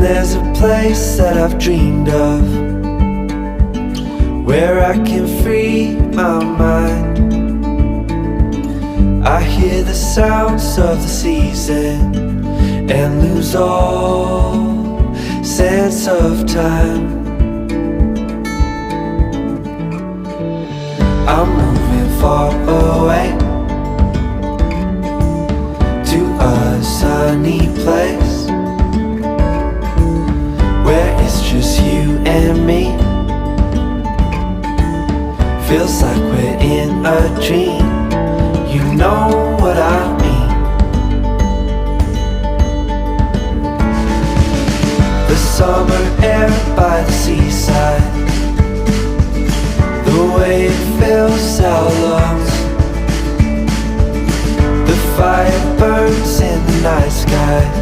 there's a place that I've dreamed of, where I can free my mind. I hear the sounds of the season and lose all sense of time. I'm moving far away to a sunny place where it's just you and me. Feels like we're in a dream. You know what I mean. The summer air by the seaside, the way it fills our lungs, the fire burns in the night sky.